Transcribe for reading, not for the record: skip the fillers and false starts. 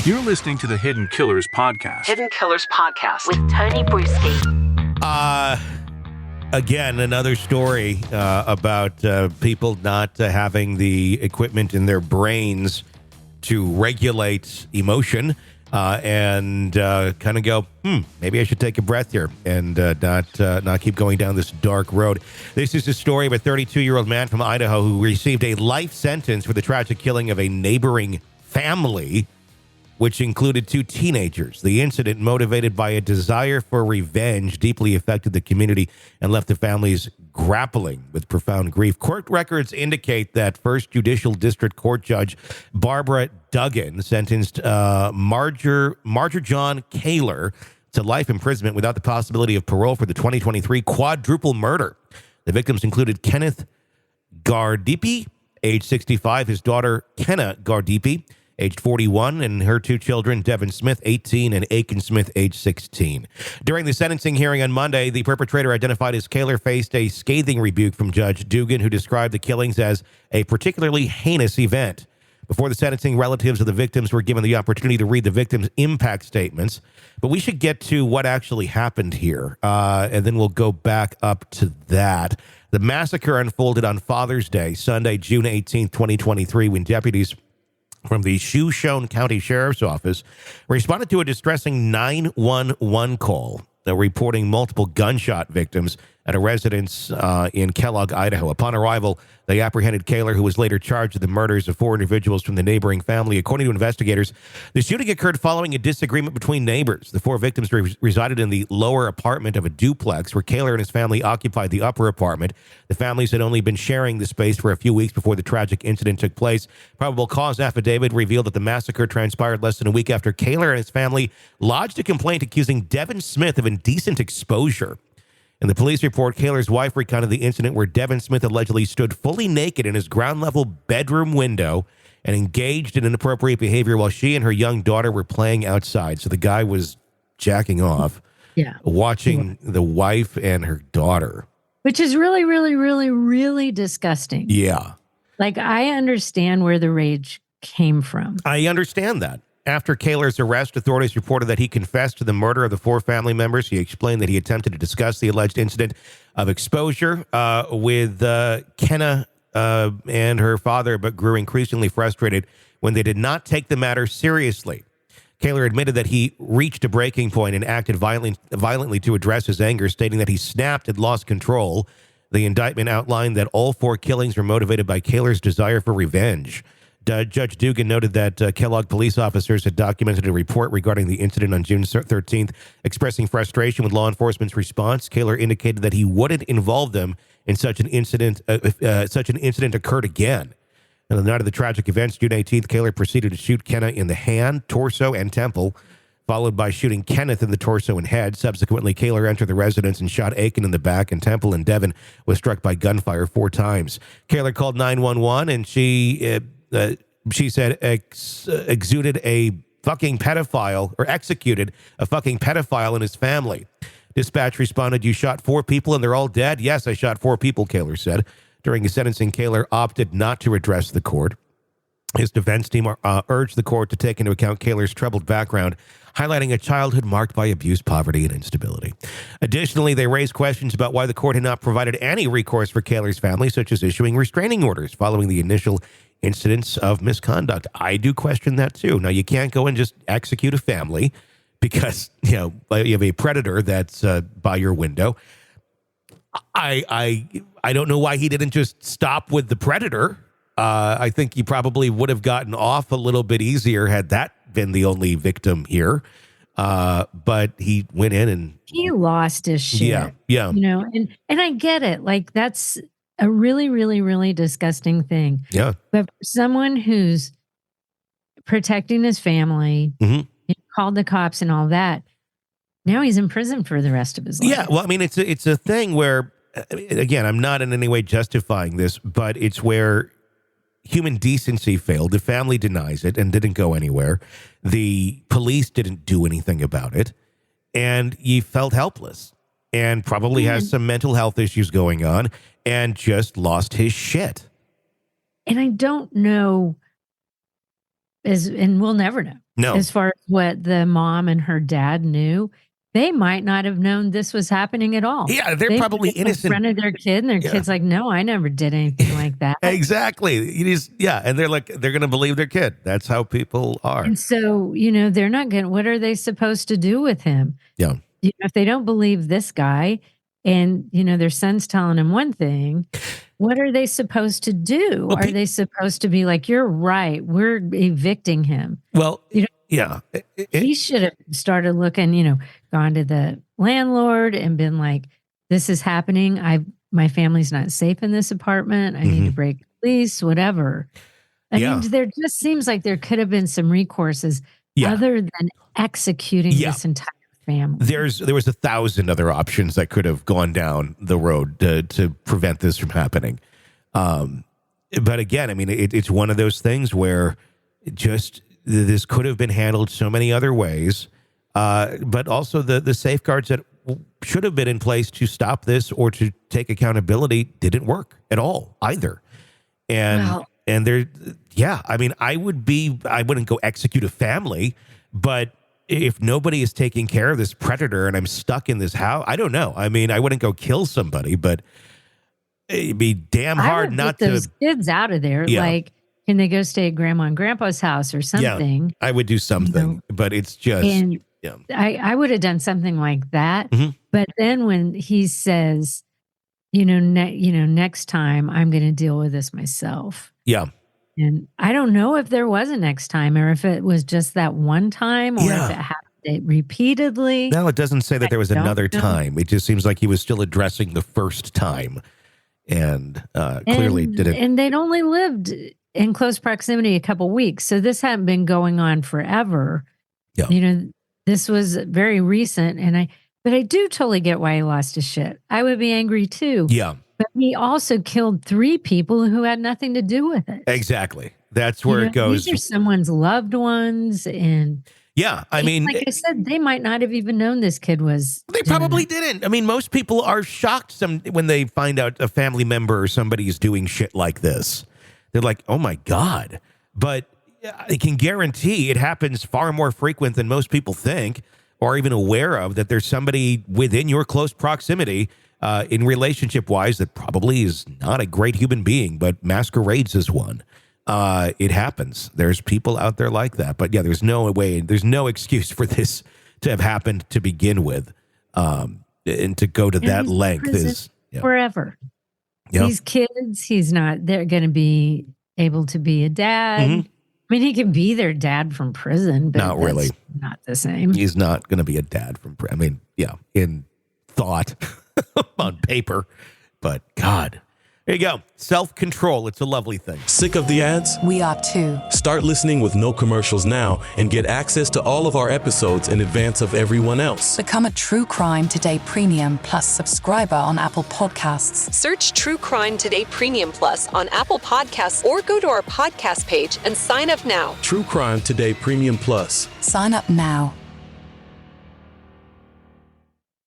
You're listening to the Hidden Killers Podcast. Hidden Killers Podcast with Tony Brewski. Again, another story about people not having the equipment in their brains to regulate emotion and kind of go, maybe I should take a breath here and not keep going down this dark road. This is the story of a 32-year-old man from Idaho who received a life sentence for the tragic killing of a neighboring family, which included 2 teenagers. The incident, motivated by a desire for revenge, deeply affected the community and left the families grappling with profound grief. Court records indicate that First Judicial District Court Judge Barbara Duggan sentenced Majorjon Kaylor to life imprisonment without the possibility of parole for the 2023 quadruple murder. The victims included Kenneth Guardipee, age 65, his daughter Kenna Guardipee, aged 41, and her 2 children, Devin Smith, 18, and Aiken Smith, age 16. During the sentencing hearing on Monday, the perpetrator, identified as Kaylor, faced a scathing rebuke from Judge Duggan, who described the killings as a particularly heinous event. Before the sentencing, relatives of the victims were given the opportunity to read the victims' impact statements. But we should get to what actually happened here, and then we'll go back up to that. The massacre unfolded on Father's Day, Sunday, June 18, 2023, when deputies from the Shoshone County Sheriff's Office responded to a distressing 911 call reporting multiple gunshot victims at a residence in Kellogg, Idaho. Upon arrival, they apprehended Kaylor, who was later charged with the murders of 4 individuals from the neighboring family. According to investigators, the shooting occurred following a disagreement between neighbors. The 4 victims resided in the lower apartment of a duplex, where Kaylor and his family occupied the upper apartment. The families had only been sharing the space for a few weeks before the tragic incident took place. Probable cause affidavit revealed that the massacre transpired less than a week after Kaylor and his family lodged a complaint accusing Devin Smith of indecent exposure. In the police report, Kaylor's wife recounted the incident where Devin Smith allegedly stood fully naked in his ground-level bedroom window and engaged in inappropriate behavior while she and her young daughter were playing outside. So the guy was jacking off, watching the wife and her daughter. Which is really, really, really, really disgusting. Yeah. Like, I understand where the rage came from. I understand that. After Kaylor's arrest, authorities reported that he confessed to the murder of the 4 family members. He explained that he attempted to discuss the alleged incident of exposure with Kenna and her father, but grew increasingly frustrated when they did not take the matter seriously. Kaylor admitted that he reached a breaking point and acted violently to address his anger, stating that he snapped and lost control. The indictment outlined that all 4 killings were motivated by Kaylor's desire for revenge. Judge Duggan noted that Kellogg police officers had documented a report regarding the incident on June 13th, expressing frustration with law enforcement's response. Kaylor indicated that he wouldn't involve them in such an incident if such an incident occurred again. On the night of the tragic events, June 18th, Kaylor proceeded to shoot Kenna in the hand, torso, and temple, followed by shooting Kenneth in the torso and head. Subsequently, Kaylor entered the residence and shot Aiken in the back and temple, and Devin was struck by gunfire 4 times. Kaylor called 911, and she said executed a fucking pedophile and his family. Dispatch responded, "You shot 4 people and they're all dead?" "Yes, I shot 4 people," Kaylor said. During his sentencing, Kaylor opted not to address the court. His defense team urged the court to take into account Kaylor's troubled background, highlighting a childhood marked by abuse, poverty, and instability. Additionally, they raised questions about why the court had not provided any recourse for Kaylor's family, such as issuing restraining orders following the initial incidents of misconduct. I do question that too. Now, you can't go and just execute a family because, you have a predator that's by your window. I don't know why he didn't just stop with the predator. I think he probably would have gotten off a little bit easier had that been the only victim here. But he went in and he lost his shit. Yeah. And I get it. Like, that's a really, really, really disgusting thing. Yeah. But for someone who's protecting his family, he called the cops and all that, now he's in prison for the rest of his life. Yeah. Well, I mean, it's a thing where, again, I'm not in any way justifying this, but it's where human decency failed. The family denies it and didn't go anywhere. The police didn't do anything about it. And he felt helpless and probably has some mental health issues going on and just lost his shit. And I don't know and we'll never know. No. As far as what the mom and her dad knew, they might not have known this was happening at all. Yeah, they're probably innocent. In front of their kid, and their kid's like, no, I never did anything like that. Exactly. And they're going to believe their kid. That's how people are. And so, they're not going to, what are they supposed to do with him? Yeah. If they don't believe this guy and, their son's telling him one thing, what are they supposed to do? Are they supposed to be like, you're right, we're evicting him? Well, yeah. He should have started looking, gone to the landlord and been like, this is happening. My family's not safe in this apartment. I need to break the lease, whatever. I mean, there just seems like there could have been some recourses other than executing this entire family. There was 1,000 other options that could have gone down the road to prevent this from happening. But again, I mean, it's one of those things where this could have been handled so many other ways. But also the safeguards that should have been in place to stop this or to take accountability didn't work at all either. I mean, I wouldn't go execute a family, but if nobody is taking care of this predator and I'm stuck in this house, I don't know. I mean, I wouldn't go kill somebody, but it'd be damn hard not to. Those kids out of there. Yeah. Like, can they go stay at grandma and grandpa's house or something? Yeah, I would do something, but it's just. I would have done something like that. Mm-hmm. But then when he says, next time I'm going to deal with this myself. Yeah. And I don't know if there was a next time or if it was just that one time or if it happened repeatedly. No, it doesn't say that there was another time. It just seems like he was still addressing the first time and clearly didn't. And they'd only lived in close proximity a couple weeks. So this hadn't been going on forever. Yeah. This was very recent. But I do totally get why he lost his shit. I would be angry too. Yeah. But he also killed 3 people who had nothing to do with it. Exactly. That's where it goes. These are someone's loved ones. And I mean, like I said, they might not have even known this kid was. They probably didn't. I mean, most people are shocked when they find out a family member or somebody is doing shit like this. They're like, oh my God. But I can guarantee it happens far more frequent than most people think or even aware of, that there's somebody within your close proximity in relationship wise that probably is not a great human being, but masquerades as one. It happens. There's people out there like that. But there's no excuse for this to have happened to begin with. And to go to that length is forever. Yep. These kids, they're going to be able to be a dad. Mm-hmm. I mean, he can be their dad from prison, but not really. Not the same. He's not going to be a dad from prison. I mean, in thought, on paper, but God. There you go. Self-control. It's a lovely thing. Sick of the ads? We are too. Start listening with no commercials now and get access to all of our episodes in advance of everyone else. Become a True Crime Today Premium Plus subscriber on Apple Podcasts. Search True Crime Today Premium Plus on Apple Podcasts or go to our podcast page and sign up now. True Crime Today Premium Plus. Sign up now.